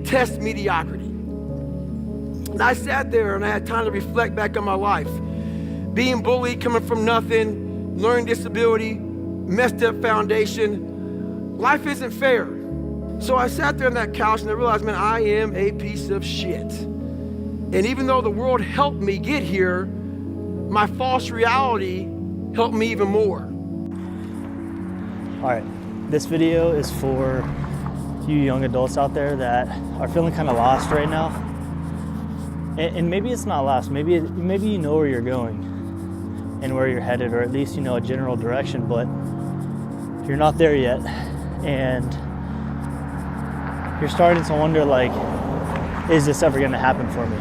detest mediocrity. And I sat there and I had time to reflect back on my life. Being bullied, coming from nothing, learning disability, messed up foundation. Life isn't fair. So I sat there on that couch and I realized, man, I am a piece of shit. And even though the world helped me get here, my false reality helped me even more. All right, this video is for you young adults out there that are feeling kind of lost right now. And maybe it's not lost, maybe you know where you're going and where you're headed, or at least you know a general direction, but you're not there yet. And you're starting to wonder, like, is this ever gonna happen for me?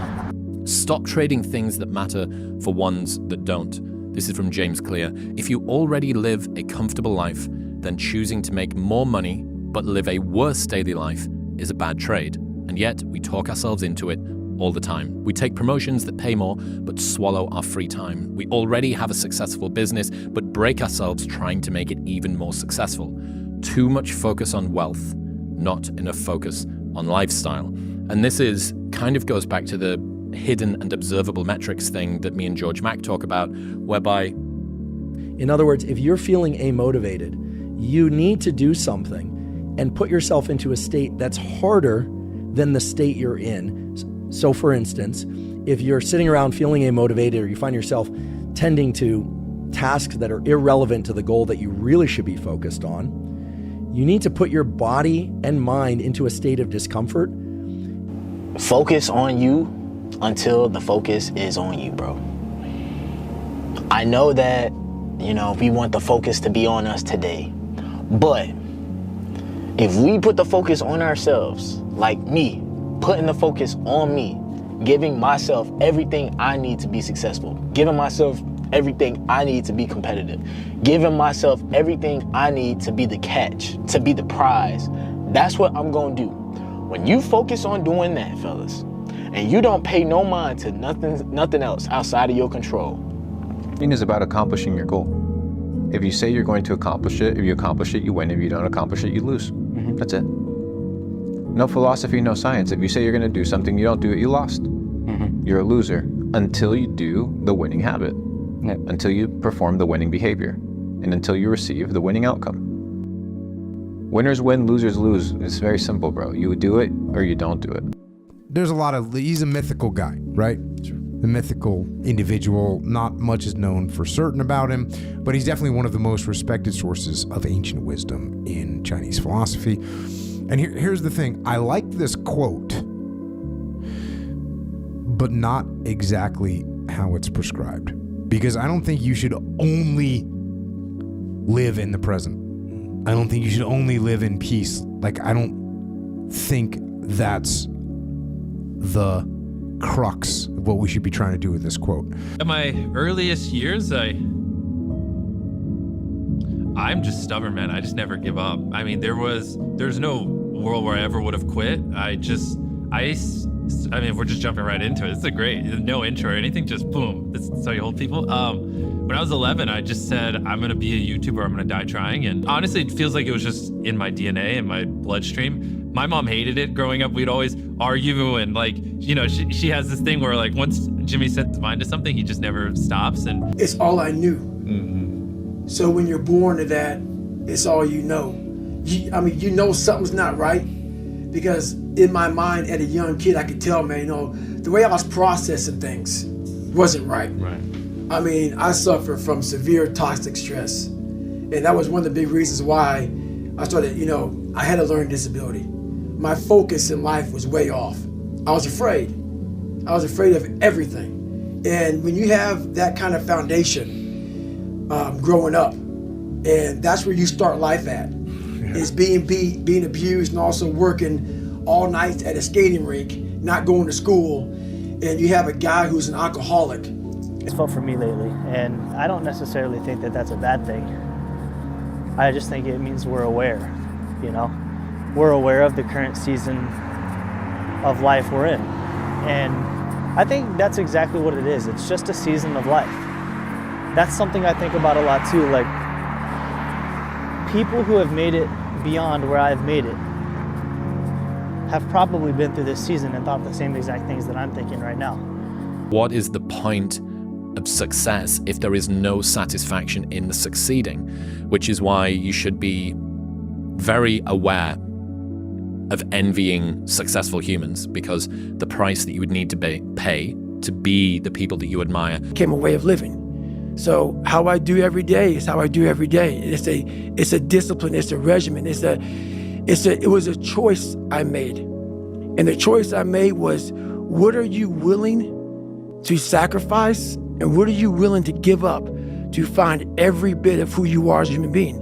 Stop trading things that matter for ones that don't. This is from James Clear. If you already live a comfortable life, then choosing to make more money but live a worse daily life is a bad trade. And yet we talk ourselves into it all the time. We take promotions that pay more but swallow our free time. We already have a successful business but break ourselves trying to make it even more successful. Too much focus on wealth, not enough focus on lifestyle. And this kind of goes back to the hidden and observable metrics thing that me and George Mack talk about, whereby... In other words, if you're feeling amotivated, you need to do something and put yourself into a state that's harder than the state you're in. So for instance, if you're sitting around feeling amotivated, or you find yourself tending to tasks that are irrelevant to the goal that you really should be focused on, you need to put your body and mind into a state of discomfort. Focus on you until the focus is on you, bro. I know that, we want the focus to be on us today, but if we put the focus on ourselves, like me, putting the focus on me, giving myself everything I need to be successful, giving myself everything I need to be competitive, giving myself everything I need to be the catch, to be the prize, that's what I'm gonna do. When you focus on doing that, fellas, and you don't pay no mind to nothing else outside of your control. It is about accomplishing your goal. If you say you're going to accomplish it, if you accomplish it, you win. If you don't accomplish it, you lose. That's it. No philosophy, no science. If you say you're going to do something, you don't do it, you lost. You're a loser until you do the winning habit, until you perform the winning behavior, and until you receive the winning outcome. Winners win, losers lose. It's very simple, bro. You do it or you don't do it. There's he's a mythical guy, right? Sure. The mythical individual. Not much is known for certain about him, but he's definitely one of the most respected sources of ancient wisdom in Chinese philosophy. And here's the thing. I like this quote, but not exactly how it's prescribed. Because I don't think you should only live in the present. I don't think you should only live in peace. Like, I don't think that's the crux of what we should be trying to do with this quote. In my earliest years, I'm just stubborn, man. I just never give up. I mean, there's no world where I ever would have quit. I mean, we're just jumping right into it. It's no intro or anything, just boom. That's how you hold people. When I was 11, I just said, I'm gonna be a YouTuber, I'm gonna die trying. And honestly, it feels like it was just in my DNA, in my bloodstream. My mom hated it growing up. We'd always argue, and she has this thing where, like, once Jimmy sets his mind to something, he just never stops. And it's all I knew. So when you're born to that, it's all you know. You know something's not right, because in my mind, at a young kid, I could tell, man, the way I was processing things wasn't right. I mean, I suffered from severe toxic stress, and that was one of the big reasons why I started, I had a learning disability. My focus in life was way off. I was afraid. I was afraid of everything. And when you have that kind of foundation growing up, and that's where you start life at, is being beat, being abused, and also working all night at a skating rink, not going to school, and you have a guy who's an alcoholic. It's felt for me lately, and I don't necessarily think that that's a bad thing. I just think it means we're aware, We're aware of the current season of life we're in. And I think that's exactly what it is. It's just a season of life. That's something I think about a lot too. Like, people who have made it beyond where I've made it, have probably been through this season and thought the same exact things that I'm thinking right now. What is the point of success if there is no satisfaction in the succeeding? Which is why you should be very aware of envying successful humans, because the price that you would need to pay to be the people that you admire Became a way of living. So how I do every day is how I do every day. It's a discipline, it's a regimen, it was a choice I made. And the choice I made was, what are you willing to sacrifice and what are you willing to give up to find every bit of who you are as a human being?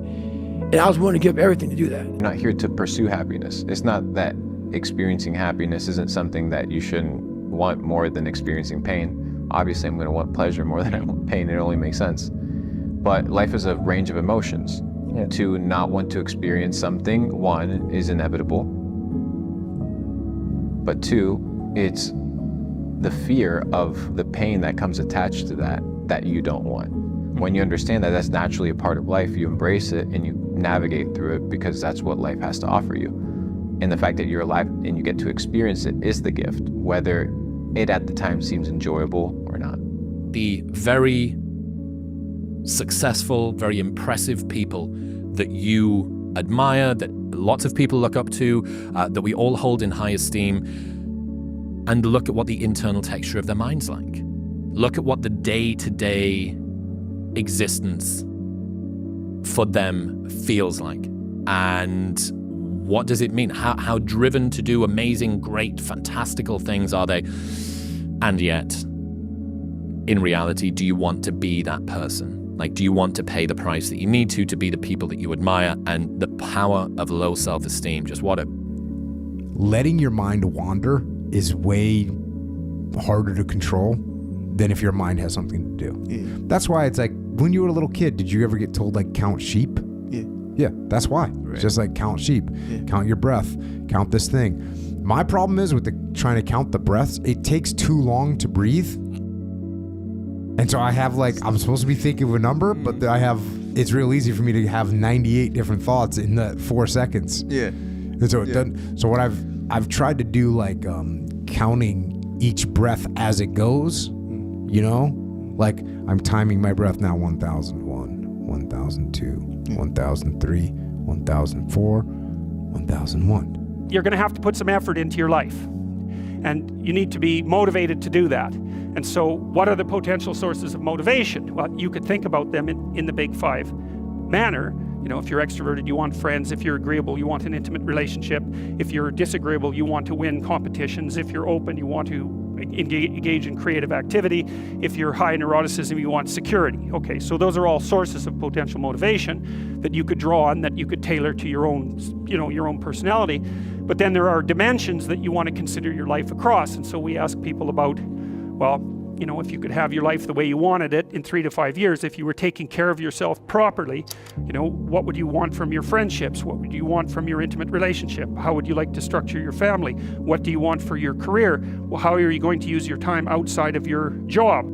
And I was willing to give everything to do that. You're not here to pursue happiness. It's not that experiencing happiness isn't something that you shouldn't want more than experiencing pain. Obviously, I'm going to want pleasure more than I want pain. It only makes sense. But life is a range of emotions. Yeah. To not want to experience something, one, is inevitable. But two, it's the fear of the pain that comes attached to that you don't want. When you understand that that's naturally a part of life, you embrace it and you navigate through it, because that's what life has to offer you. And the fact that you're alive and you get to experience it is the gift, whether it at the time seems enjoyable or not. the very successful, very impressive people that you admire, that lots of people look up to, that we all hold in high esteem, and look at what the internal texture of their mind's like. Look at what the day-to-day existence for them feels like. And what does it mean? How driven to do amazing, great, fantastical things are they? And yet, in reality, do you want to be that person? Like, do you want to pay the price that you need to be the people that you admire? And the power of low self-esteem, just what a... Letting your mind wander is way harder to control than if your mind has something to do. Yeah. That's why it's like, when you were a little kid, did you ever get told, like, count sheep? Yeah. Yeah, that's why. Right. It's just like, count sheep, count your breath, count this thing. My problem is with trying to count the breaths, it takes too long to breathe. And so I have, like, I'm supposed to be thinking of a number, but it's real easy for me to have 98 different thoughts in that 4 seconds. Yeah. And so it doesn't, so what I've tried to do, like, counting each breath as it goes, you know? Like, I'm timing my breath now: 1001, 1002, 1003, 1004, 1001. You're going to have to put some effort into your life, and you need to be motivated to do that. And so what are the potential sources of motivation? Well, you could think about them in the big five manner. You know, if you're extroverted, you want friends. If you're agreeable, you want an intimate relationship. If you're disagreeable, you want to win competitions. If you're open, you want to engage in creative activity. If you're high in neuroticism, you want security. Okay, so those are all sources of potential motivation that you could draw on, that you could tailor to your own, your own personality. But then there are dimensions that you want to consider your life across. And so we ask people about, well, if you could have your life the way you wanted it in 3 to 5 years, if you were taking care of yourself properly, what would you want from your friendships? What would you want from your intimate relationship? How would you like to structure your family? What do you want for your career? Well, how are you going to use your time outside of your job?